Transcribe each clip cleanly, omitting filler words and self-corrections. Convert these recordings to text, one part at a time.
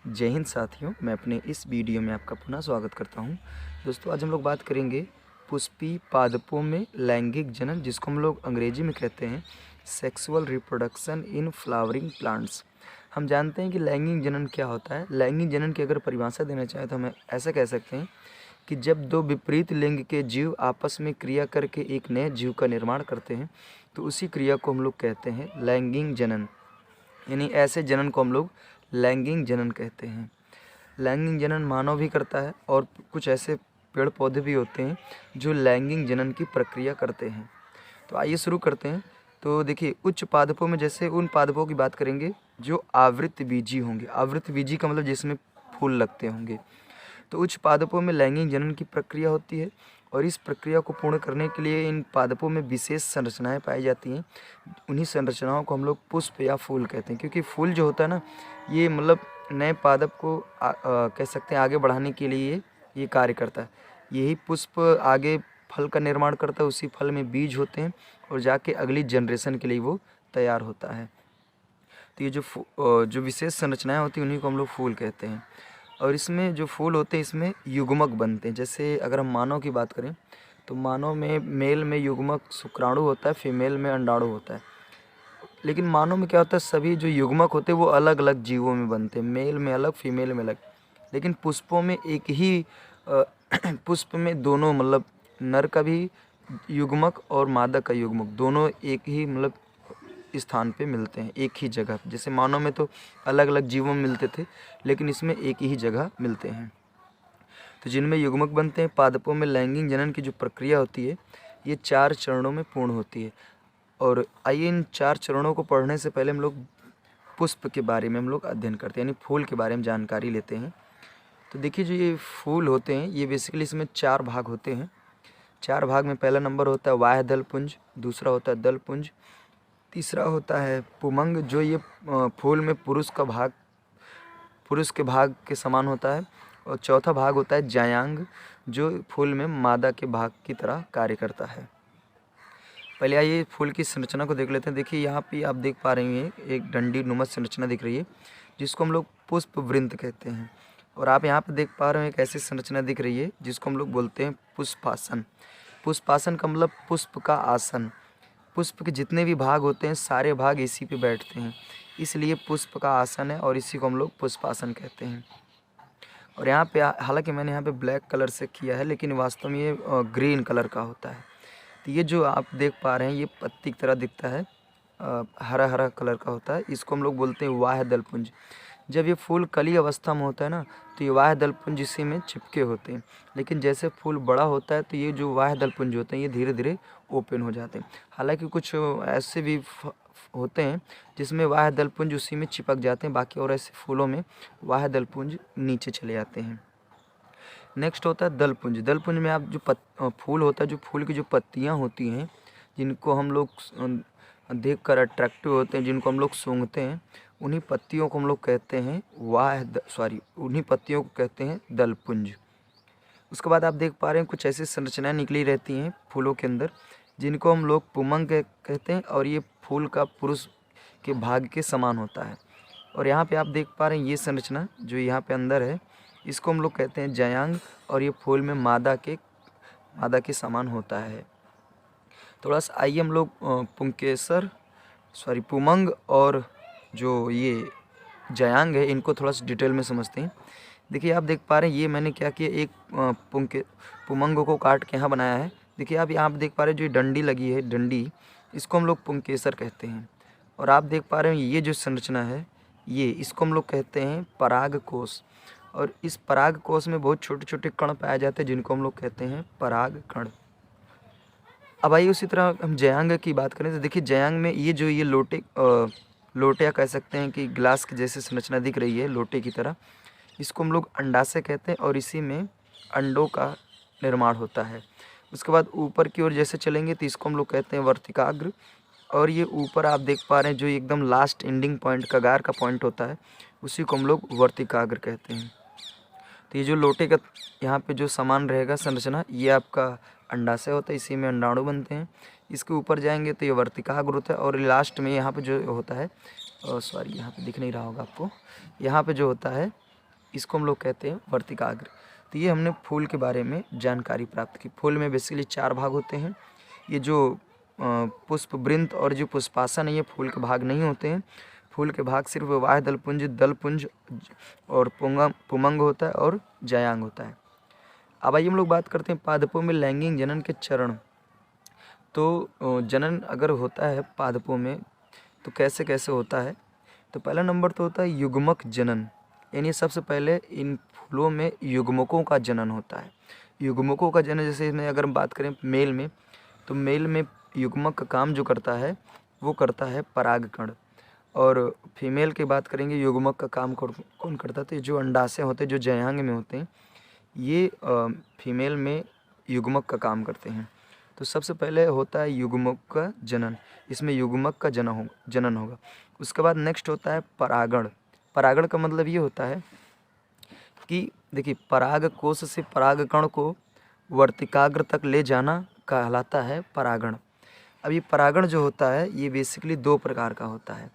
जय हिंद साथियों, मैं अपने इस वीडियो में आपका पुनः स्वागत करता हूं। दोस्तों, आज हम लोग बात करेंगे पुष्पी पादपों में लैंगिक जनन, जिसको हम लोग अंग्रेजी में कहते हैं sexual reproduction in flowering plants. हम जानते हैं कि लैंगिक जनन क्या होता है। लैंगिक जनन की अगर परिभाषा देना चाहें तो हम ऐसा कह सकते हैं कि जब दो विपरीत लिंग के जीव आपस में क्रिया करके एक नए जीव का निर्माण करते हैं तो उसी क्रिया को हम लोग कहते हैं लैंगिक जनन। यानी ऐसे जनन को हम लोग लैंगिक जनन कहते हैं। लैंगिक जनन मानव भी करता है और कुछ ऐसे पेड़ पौधे भी होते हैं जो लैंगिक जनन की प्रक्रिया करते हैं। तो आइए शुरू करते हैं। तो देखिए, उच्च पादपों में जैसे उन पादपों की बात करेंगे जो आवृत्त बीजी होंगे। आवृत्त बीजी का मतलब जिसमें फूल लगते होंगे। तो उच्च पादपों में लैंगिक जनन की प्रक्रिया होती है और इस प्रक्रिया को पूर्ण करने के लिए इन पादपों में विशेष संरचनाएं पाई जाती हैं। उन्हीं संरचनाओं को हम लोग पुष्प या फूल कहते हैं, क्योंकि फूल जो होता है ना, ये मतलब नए पादप को कह सकते हैं आगे बढ़ाने के लिए ये कार्य करता है। यही पुष्प आगे फल का निर्माण करता है, उसी फल में बीज होते हैं और जाके अगली जनरेशन के लिए वो तैयार होता है। तो ये जो विशेष संरचनाएं होती हैं उन्हीं को हम लोग फूल कहते हैं। और इसमें जो फूल होते हैं इसमें युग्मक बनते हैं। जैसे अगर हम मानव की बात करें तो मानव में मेल में युग्मक शुक्राणु होता है, फीमेल में अंडाणु होता है। लेकिन मानव में क्या होता है, सभी जो युग्मक होते हैं वो अलग अलग जीवों में बनते हैं, मेल में अलग फीमेल में अलग। लेकिन पुष्पों में एक ही पुष्प में दोनों मतलब नर का भी युग्मक और मादा का युग्मक दोनों एक ही मतलब स्थान पे मिलते हैं, एक ही जगह। जैसे मानव में तो अलग अलग जीवों में मिलते थे, लेकिन इसमें एक ही जगह मिलते हैं। तो जिनमें युग्मक बनते हैं, पादपों में लैंगिक जनन की जो प्रक्रिया होती है ये 4 चरणों में पूर्ण होती है। और आइए इन 4 चरणों को पढ़ने से पहले हम लोग पुष्प के बारे में हम लोग अध्ययन करते हैं, यानी फूल के बारे में जानकारी लेते हैं। तो देखिए, जो ये फूल होते हैं ये बेसिकली इसमें 4 भाग होते हैं। 4 भाग में पहला नंबर होता है बाह्य दल पुंज, दूसरा होता है दल पुंज, तीसरा होता है पुमंग जो ये फूल में पुरुष के भाग के समान होता है, और चौथा भाग होता है जायांग जो फूल में मादा के भाग की तरह कार्य करता है। पहले आइए फूल की संरचना को देख लेते हैं। देखिए, यहाँ पे आप देख पा रहे हैं एक डंडी नुमा संरचना दिख रही है जिसको हम लोग पुष्प वृंत कहते हैं। और आप यहाँ पे देख पा रहे हैं एक ऐसी संरचना दिख रही है जिसको हम लोग बोलते हैं पुष्पासन। पुष्पासन का मतलब पुष्प का आसन। पुष्प के जितने भी भाग होते हैं सारे भाग इसी पे बैठते हैं, इसलिए पुष्प का आसन है और इसी को हम लोग पुष्पासन कहते हैं। और यहाँ पे हालांकि मैंने यहाँ पे ब्लैक कलर से किया है, लेकिन वास्तव में ये ग्रीन कलर का होता है। तो ये जो आप देख पा रहे हैं ये पत्ती की तरह दिखता है, हरा हरा कलर का होता है। इसको हम लोग बोलते हैं बाह्य दलपुंज। जब ये फूल कली अवस्था में होता है ना, तो ये बाह्य दलपुंज इसी में चिपके होते हैं। लेकिन जैसे फूल बड़ा होता है तो ये जो बाह्य दलपुंज होते हैं ये धीरे धीरे ओपन हो जाते हैं। हालांकि कुछ ऐसे भी होते हैं जिसमें बाह्य दलपुंज उसी में चिपक जाते हैं, बाकी और ऐसे फूलों में बाह्य दलपुंज नीचे चले जाते हैं। नेक्स्ट होता है दलपुंज। दलपुंज में आप जो फूल होता है, जो फूल की जो पत्तियां होती हैं जिनको हम लोग देखकर अट्रैक्टिव होते हैं, जिनको हम लोग सूंघते हैं, उन्हीं पत्तियों को हम लोग कहते हैं उन्हीं पत्तियों को कहते हैं दलपुंज। उसके बाद आप देख पा रहे हैं कुछ ऐसी संरचनाएं निकली रहती हैं फूलों के अंदर जिनको हम लोग पुमंग कहते हैं, और ये फूल का पुरुष के भाग के समान होता है। और यहाँ पे आप देख पा रहे हैं ये संरचना जो यहाँ पे अंदर है इसको हम लोग कहते हैं जयांग, और ये फूल में मादा के समान होता है। थोड़ा सा आइए हम लोग पुमंग और जो ये जयांग है इनको थोड़ा सा डिटेल में समझते हैं। देखिए, आप देख पा रहे हैं ये मैंने क्या किया, एक पुमंग को काट के यहाँ बनाया है। देखिए, आप यहाँ पे देख पा रहे हैं जो डंडी लगी है, डंडी, इसको हम लोग पुंकेसर कहते हैं। और आप देख पा रहे हैं ये जो संरचना है इसको हम लोग कहते हैं पराग कोश। और इस पराग कोश में बहुत छोटे छोटे कण पाए जाते हैं जिनको हम लोग कहते हैं पराग कण। अब आइए उसी तरह हम जयांग की बात करें तो देखिए, जयांग में ये लोटे या कह सकते हैं कि ग्लास की जैसे संरचना दिख रही है लोटे की तरह, इसको हम लोग अंडाशय कहते हैं और इसी में अंडों का निर्माण होता है। उसके बाद ऊपर की ओर जैसे चलेंगे तो इसको हम लोग कहते हैं वर्तिकाग्र। और ये ऊपर आप देख पा रहे हैं जो एकदम लास्ट एंडिंग पॉइंट कगार का पॉइंट होता है उसी को हम लोग वर्तिकाग्र कहते हैं। तो ये जो लोटे का यहाँ पे जो सामान रहेगा संरचना, ये आपका अंडाशय होता है, इसी में अंडाणु बनते हैं। इसके ऊपर जाएंगे तो ये वर्तिकाग्र होता है, और लास्ट में यहाँ पे जो होता है यहाँ पे दिख नहीं रहा होगा आपको, यहाँ पे जो होता है इसको हम लोग कहते हैं वर्तिकाग्र। तो ये हमने फूल के बारे में जानकारी प्राप्त की। फूल में बेसिकली 4 भाग होते हैं। ये जो पुष्प वृंत और जो पुष्पासन है ये फूल के भाग नहीं होते हैं। फूल के भाग सिर्फ बाह्य दलपुंज और पुमंग होता है और जयांग होता है। अब आइए हम लोग बात करते हैं पादपों में लैंगिक जनन के चरण। तो जनन अगर होता है पादपों में तो कैसे कैसे होता है। तो पहला नंबर तो होता है युग्मक जनन, यानी सबसे पहले इन फूलों में युग्मकों का जनन होता है। युग्मकों का जनन जैसे इसमें अगर हम बात करें मेल में, तो मेल में युग्मक का काम जो करता है वो करता है परागकण, और फीमेल की बात करेंगे युग्मक का काम कौन करता है। तो जो अंडाशय होते हैं जो जयांग में होते हैं ये फीमेल में युग्मक का काम करते हैं। तो सबसे पहले होता है युग्मक का जनन, इसमें युग्मक का जनन होगा। उसके बाद नेक्स्ट होता है परागण। परागण का मतलब ये होता है कि देखिए पराग कोश से परागकण को वर्तिकाग्र तक ले जाना कहलाता है परागण। अब ये परागण जो होता है ये बेसिकली 2 प्रकार का होता है।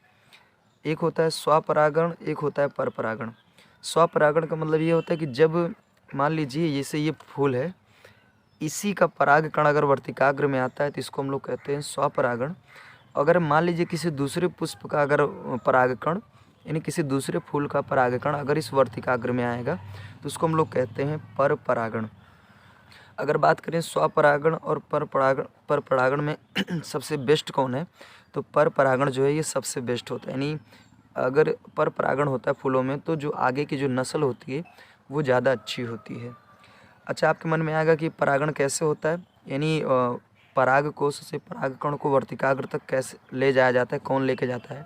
एक होता है स्वपरागण, एक होता है परपरागण। स्वपरागण का मतलब ये होता है कि जब मान लीजिए जैसे ये फूल है, इसी का परागकण अगर वर्तिकाग्र में आता है तो इसको हम लोग कहते हैं स्वपरागण। अगर मान लीजिए किसी दूसरे पुष्प का अगर परागकण यानी किसी दूसरे फूल का परागकण अगर इस वर्तिकाग्र में आएगा तो उसको हम लोग कहते हैं परपरागण। अगर बात करें स्वपरागण और परपरागण में सबसे बेस्ट कौन है, तो परपरागण जो है ये सबसे बेस्ट होता है। यानी अगर परपरागण होता है फूलों में तो जो आगे की जो नस्ल होती है वो ज़्यादा अच्छी होती है। अच्छा, आपके मन में आएगा कि परागण कैसे होता है, यानी पराग कोश से परागकण को वर्तिकाग्र तक कैसे ले जाया जाता है, कौन लेके जाता है।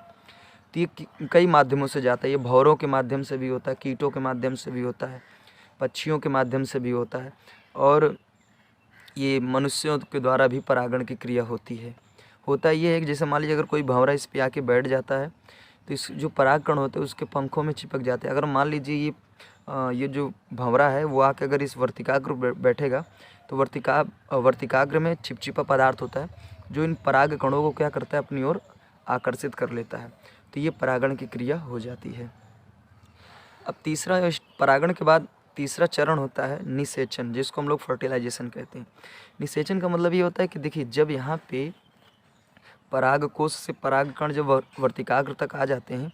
तो ये कई माध्यमों से जाता है। ये भौरों के माध्यम से भी होता है, कीटों के माध्यम से भी होता है, पक्षियों के माध्यम से भी होता है, और ये मनुष्यों के द्वारा भी परागण की क्रिया होती है। होता ये है कि जैसे मान लीजिए अगर कोई भंवरा इस पे आके बैठ जाता है तो इस जो परागकण होते हैं उसके पंखों में चिपक जाते हैं। अगर मान लीजिए ये जो भंवरा है वो आके अगर इस वर्तिकाग्र बैठेगा तो वर्तिकाग्र में चिपचिपा पदार्थ होता है जो इन पराग कणों को क्या करता है, अपनी ओर आकर्षित कर लेता है। तो ये परागण की क्रिया हो जाती है। अब परागण के बाद तीसरा चरण होता है निषेचन, जिसको हम लोग फर्टिलाइजेशन कहते हैं। निषेचन का मतलब ये होता है कि देखिए जब यहाँ पे परागकोश से परागकण जब वर्तिकाग्र तक आ जाते हैं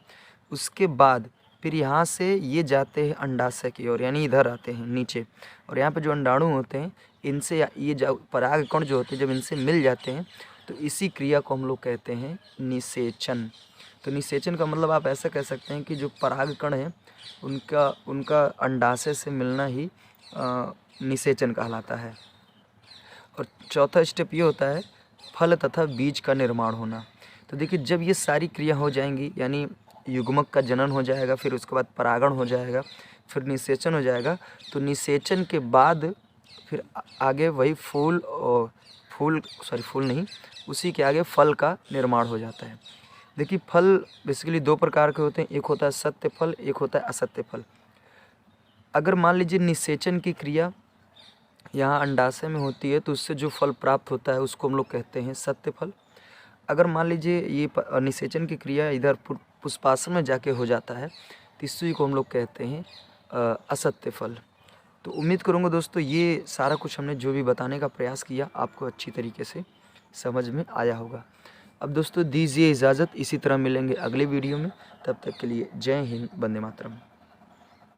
उसके बाद फिर यहाँ से ये जाते हैं अंडाशय की ओर, यानी इधर आते हैं नीचे, और यहाँ पे जो अंडाणु होते हैं इनसे ये परागकण जो होते हैं जब इनसे मिल जाते हैं तो इसी क्रिया को हम लोग कहते हैं निषेचन। तो निषेचन का मतलब आप ऐसा कह सकते हैं कि जो परागकण है उनका अंडाशय से मिलना ही निषेचन कहलाता है। और चौथा स्टेप ये होता है फल तथा बीज का निर्माण होना। तो देखिए जब ये सारी क्रिया हो जाएंगी, यानी युग्मक का जनन हो जाएगा, फिर उसके बाद परागण हो जाएगा, फिर निषेचन हो जाएगा, तो निषेचन के बाद फिर आगे वही उसी के आगे फल का निर्माण हो जाता है। देखिए फल बेसिकली 2 प्रकार के होते हैं, एक होता है सत्य फल, एक होता है असत्य फल। अगर मान लीजिए निषेचन की क्रिया यहाँ अंडाशय में होती है तो उससे जो फल प्राप्त होता है उसको हम लोग कहते हैं सत्य फल। अगर मान लीजिए ये निषेचन की क्रिया इधर पुष्पासन में जाके हो जाता है तो इसी को हम लोग कहते हैं असत्य फल। तो उम्मीद करूँगा दोस्तों ये सारा कुछ हमने जो भी बताने का प्रयास किया आपको अच्छी तरीके से समझ में आया होगा। अब दोस्तों दीजिए इजाज़त, इसी तरह मिलेंगे अगले वीडियो में, तब तक के लिए जय हिंद, वंदे मातरम।